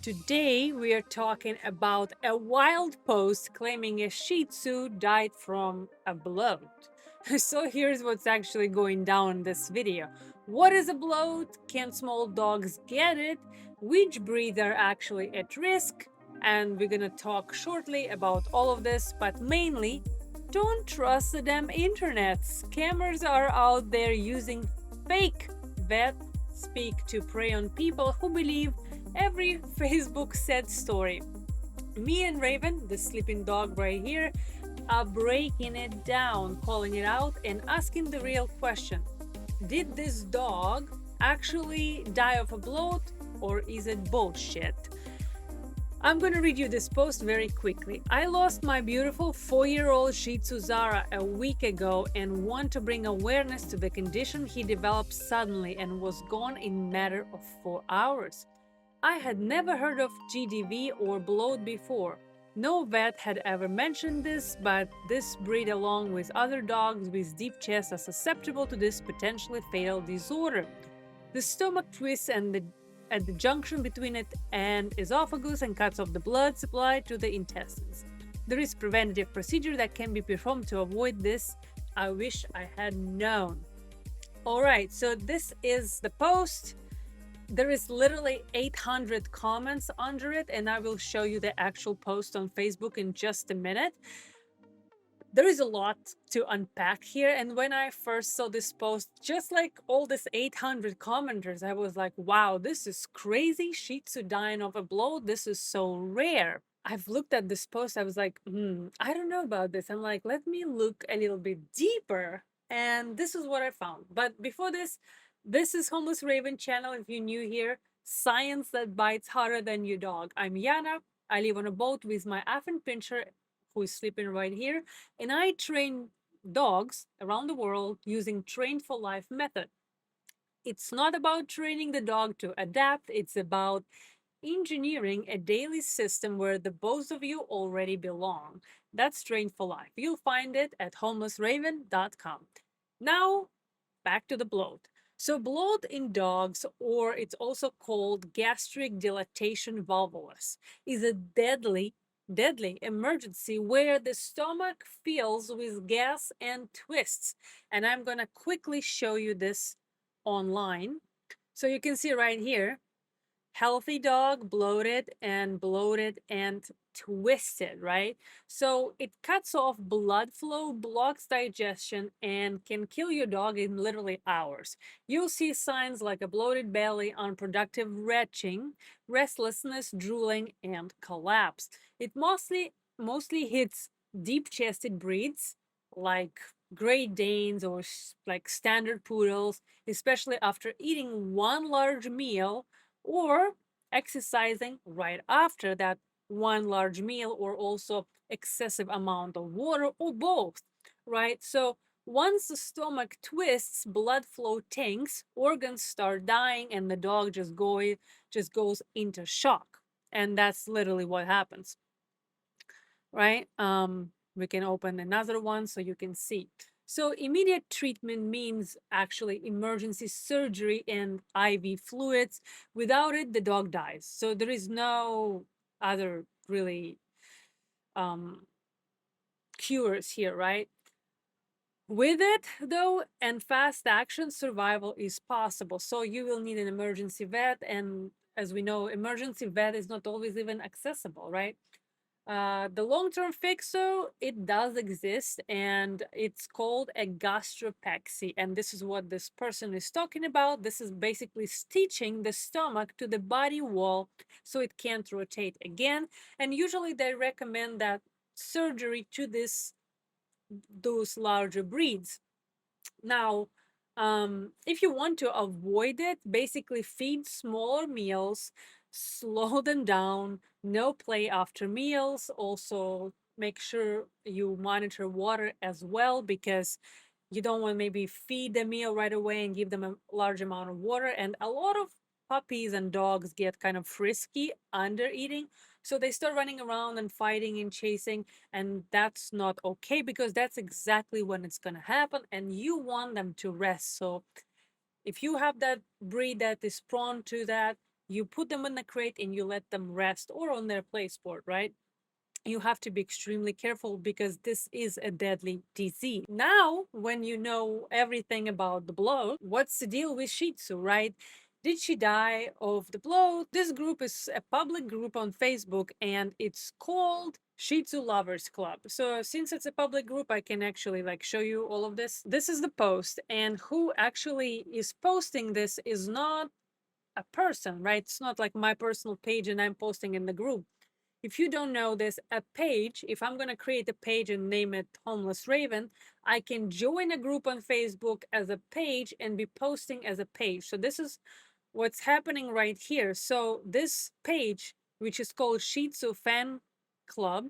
Today we are talking about a wild post claiming a Shih Tzu died from a bloat. So here's what's actually going down in this video. What is a bloat? Can small dogs get it? Which breeds are actually at risk? And we're gonna talk shortly about all of this, but mainly, don't trust the damn internet. Scammers are out there using fake vet speak to prey on people who believe every Facebook sad story. Me and Raven, the sleeping dog right here, are breaking it down, calling it out, and asking the real question. Did this dog actually die of a bloat, or is it bullshit? I'm gonna read you this post very quickly. I lost my beautiful 4-year-old Shih Tzu Zara a week ago and want to bring awareness to the condition he developed suddenly and was gone in matter of 4 hours. I had never heard of GDV or bloat before. No vet had ever mentioned this, but this breed, along with other dogs with deep chests, are susceptible to this potentially fatal disorder. The stomach twists at the junction between it and esophagus and cuts off the blood supply to the intestines. There is preventative procedure that can be performed to avoid this. I wish I had known. Alright, so this is the post. There is literally 800 comments under it, and I will show you the actual post on Facebook in just a minute. There is a lot to unpack here, and when I first saw this post, just like all this 800 commenters, I was like, wow, this is crazy. Shih Tzu dying of a bloat, this is so rare. I've looked at this post, I was like, I don't know about this. I'm like, let me look a little bit deeper, and this is what I found. But before this is Homeless Raven channel. If you're new here, science that bites harder than your dog. I'm Iana. I live on a boat with my Afghan pincher, who is sleeping right here, and I train dogs around the world using Trained for Life method. It's not about training the dog to adapt, it's about engineering a daily system where the both of you already belong. That's Trained for Life. You'll find it at homelessraven.com. Now, back to the bloat. So bloat in dogs, or it's also called gastric dilatation volvulus, is a deadly emergency where the stomach fills with gas and twists. And I'm going to quickly show you this online. So you can see right here, healthy dog, bloated and twisted, right? So it cuts off blood flow, blocks digestion, and can kill your dog in literally hours. You'll see signs like a bloated belly, unproductive retching, restlessness, drooling, and collapse. It mostly hits deep-chested breeds like Great Danes or like standard poodles, especially after eating one large meal or exercising right after that one large meal, or also excessive amount of water, or both, right? So once the stomach twists, blood flow tanks, organs start dying, and the dog just goes into shock. And that's literally what happens, right? We can open another one so you can see. So immediate treatment means actually emergency surgery and IV fluids. Without it, the dog dies. So there is no other really cures here, right? With it, though, and fast action, survival is possible. So you will need an emergency vet, and as we know, emergency vet is not always even accessible, right? The long-term fix, though, it does exist, and it's called a gastropexy. And this is what this person is talking about. This is basically stitching the stomach to the body wall so it can't rotate again. And usually they recommend that surgery to those larger breeds. Now, if you want to avoid it, basically feed smaller meals, slow them down, no play after meals. Also, make sure you monitor water as well, because you don't want to maybe feed the meal right away and give them a large amount of water. And a lot of puppies and dogs get kind of frisky under eating. So they start running around and fighting and chasing, and that's not okay, because that's exactly when it's going to happen, and you want them to rest. So if you have that breed that is prone to that, You put them in the crate and you let them rest or on their play sport, right? You have to be extremely careful because this is a deadly disease. Now, when you know everything about the bloat, what's the deal with Shih Tzu, right? Did she die of the bloat? This group is a public group on Facebook and it's called Shih Tzu Lovers Club. So since it's a public group, I can actually like show you all of this. This is the post, and who actually is posting this is not a person, right? It's not like my personal page and I'm posting in the group. If you don't know this, a page, if I'm going to create a page and name it Homeless Raven, I can join a group on Facebook as a page and be posting as a page. So this is what's happening right here. So this page, which is called Shih Tzu Fan Club,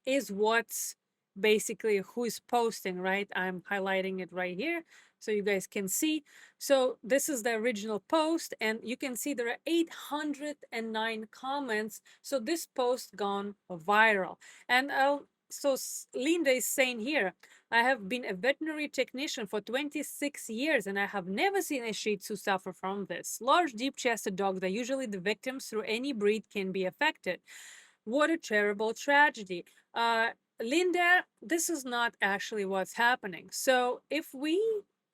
is what's basically who is posting, right? I'm highlighting it right here so you guys can see. So this is the original post, and you can see there are 809 comments. So this post gone viral. And Linda is saying here, I have been a veterinary technician for 26 years and I have never seen a Shih Tzu suffer from this. Large, deep-chested dogs are usually the victims. Through any breed can be affected. What a terrible tragedy. Uh, Linda, this is not actually what's happening. So if we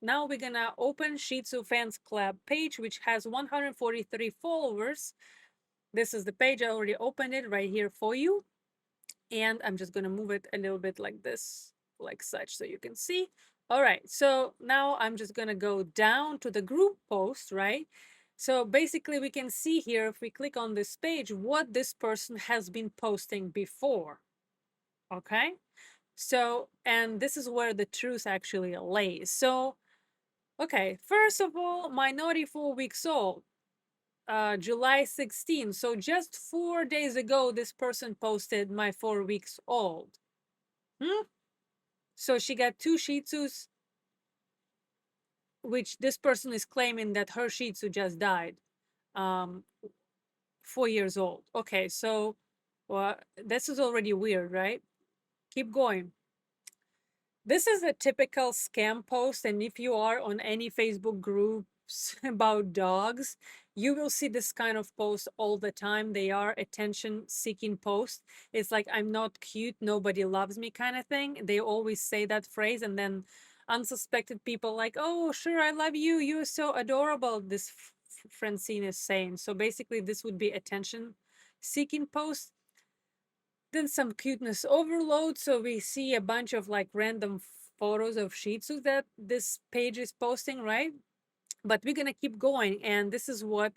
now we're gonna open Shih Tzu Fans Club page, which has 143 followers. This is the page. I already opened it right here for you. And I'm just gonna move it a little bit like this, like such, so you can see. All right, so now I'm just gonna go down to the group post, right? So basically we can see here, if we click on this page, what this person has been posting before, okay? So, and this is where the truth actually lays. So, okay, first of all, my naughty 4 weeks old, July 16. So just 4 days ago, this person posted my 4 weeks old. So she got two Shih Tzus, which this person is claiming that her Shih Tzu just died, um, 4 years old. Okay, so well, this is already weird, right? Keep going. This is a typical scam post, and if you are on any Facebook groups about dogs, you will see this kind of post all the time. They are attention-seeking posts. It's like, I'm not cute, nobody loves me kind of thing. They always say that phrase, and then unsuspected people like, oh, sure, I love you, you're so adorable, this Francine is saying. So basically, this would be attention-seeking post. Then some cuteness overload. So we see a bunch of like random photos of Shih Tzu that this page is posting, right? But we're gonna keep going. And this is what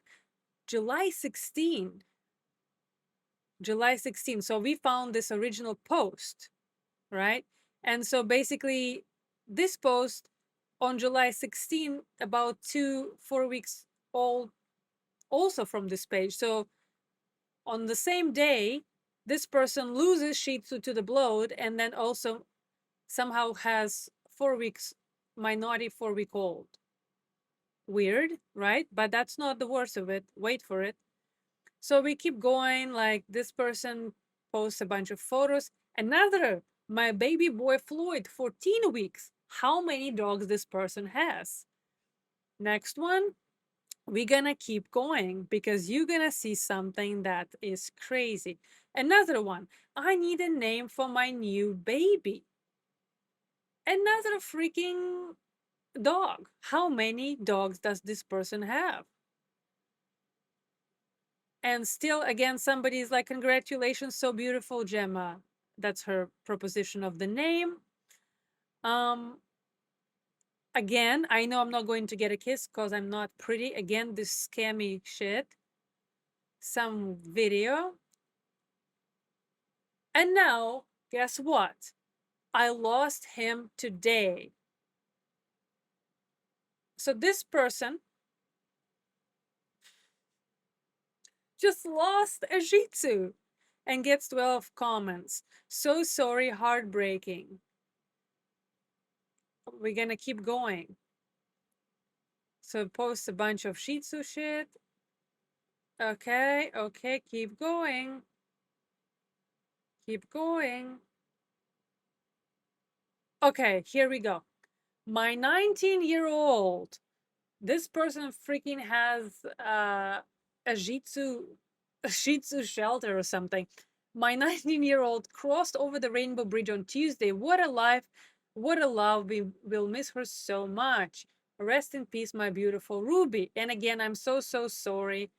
July 16. July 16. So we found this original post, right? And so basically this post on July 16, about 4 weeks old, also from this page. So on the same day, this person loses Shih Tzu to the bloat and then also somehow has 4 weeks, minority 4 week old. Weird, right? But that's not the worst of it. Wait for it. So we keep going, like this person posts a bunch of photos. Another, my baby boy Floyd, 14 weeks. How many dogs this person has? Next one, we're gonna keep going because you're gonna see something that is crazy. Another one, I need a name for my new baby. Another freaking dog. How many dogs does this person have? And still, again, somebody's like, congratulations, so beautiful, Gemma. That's her proposition of the name. Again, I know I'm not going to get a kiss because I'm not pretty. Again, this scammy shit. Some video. And now, guess what? I lost him today. So this person just lost a Shih Tzu and gets 12 comments. So sorry, heartbreaking. We're gonna keep going. So post a bunch of Shih Tzu shit. Okay, okay, keep going. Keep going. Okay, here we go. My 19-year-old, this person freaking has a Shih Tzu shelter or something. My 19-year-old crossed over the Rainbow Bridge on Tuesday. What a life, what a love. We will miss her so much. Rest in peace, my beautiful Ruby. And again, I'm so, so sorry.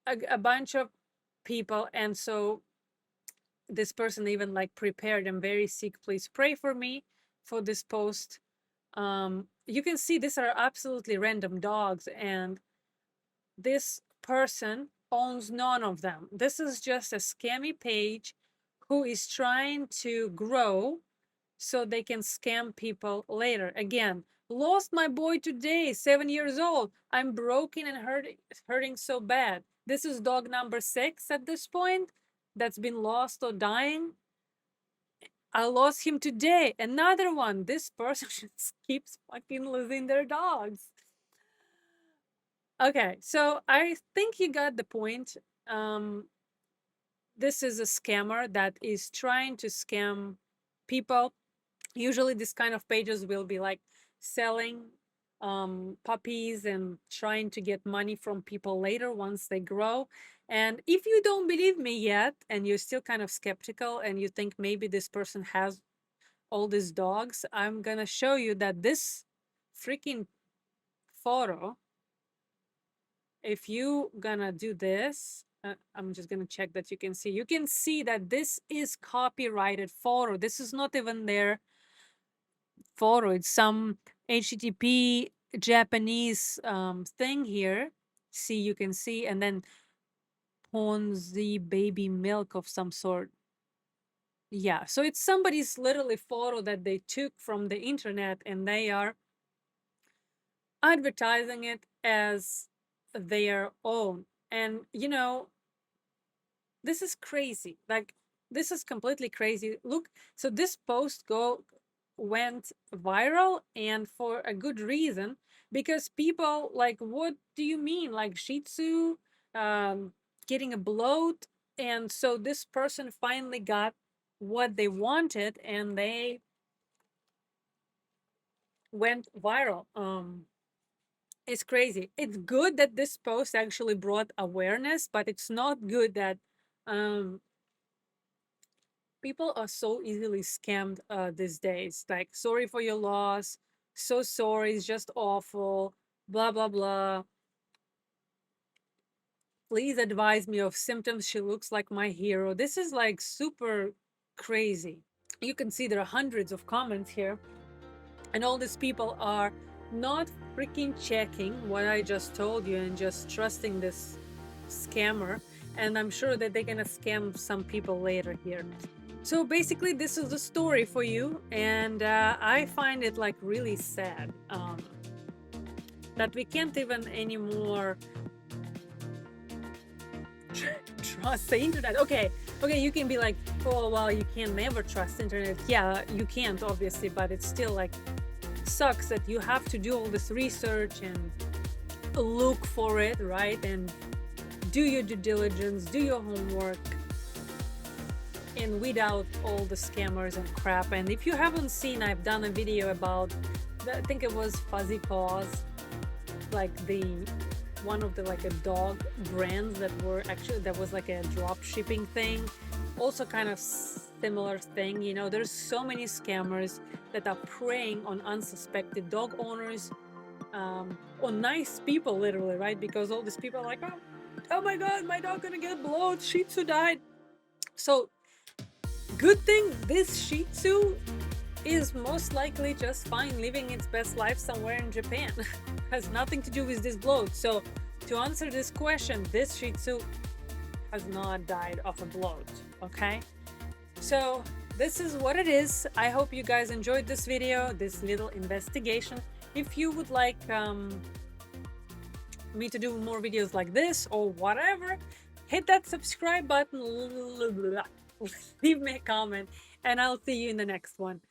A bunch of people. And so this person even like prepared, I'm very sick. Please pray for me for this post. You can see these are absolutely random dogs, and this person owns none of them. This is just a scammy page who is trying to grow so they can scam people later. Again, lost my boy today, 7 years old. I'm broken and hurting so bad. This is dog number 6 at this point that's been lost or dying. I lost him today. Another one. This person just keeps fucking losing their dogs. Okay, so I think you got the point. Um, this is a scammer that is trying to scam people. Usually, this kind of pages will be like selling puppies and trying to get money from people later once they grow. And if you don't believe me yet, and you're still kind of skeptical, and you think maybe this person has all these dogs, I'm gonna show you that this freaking photo, if you gonna do this, I'm just gonna check that you can see that this is copyrighted photo. This is not even their photo. It's some HTTP Japanese thing here. See, you can see, and then Ponzi baby milk of some sort. Yeah, so it's somebody's literally photo that they took from the internet, and they are advertising it as their own. And this is crazy. Like, this is completely crazy. Look, so this post went viral, and for a good reason, because people like, what do you mean, like Shih Tzu getting a bloat? And so this person finally got what they wanted, and they went viral. It's crazy. It's good that this post actually brought awareness, but it's not good that um, people are so easily scammed these days. Like, sorry for your loss, so sorry, it's just awful, blah, blah, blah. Please advise me of symptoms. She looks like my hero. This is like super crazy. You can see there are hundreds of comments here, and all these people are not freaking checking what I just told you and just trusting this scammer. And I'm sure that they're gonna scam some people later here. So basically, this is the story for you, and I find it like really sad that we can't even anymore trust the internet. Okay, you can be like, oh well, you can never trust internet. Yeah, you can't obviously, but it's still like sucks that you have to do all this research and look for it, right? And do your due diligence, do your homework, and weed out all the scammers and crap. And if you haven't seen, I've done a video about, I think it was Fuzzy Paws, like one of the like a dog brands that was like a drop shipping thing. Also kind of similar thing, there's so many scammers that are preying on unsuspected dog owners, on nice people, literally, right? Because all these people are like, oh my god, my dog gonna get bloat, Shih Tzu died. So good thing this Shih Tzu is most likely just fine, living its best life somewhere in Japan. Has nothing to do with this bloat. So to answer this question, this Shih Tzu has not died of a bloat, okay? So this is what it is. I hope you guys enjoyed this video, this little investigation. If you would like me to do more videos like this or whatever, hit that subscribe button, leave me a comment, and I'll see you in the next one.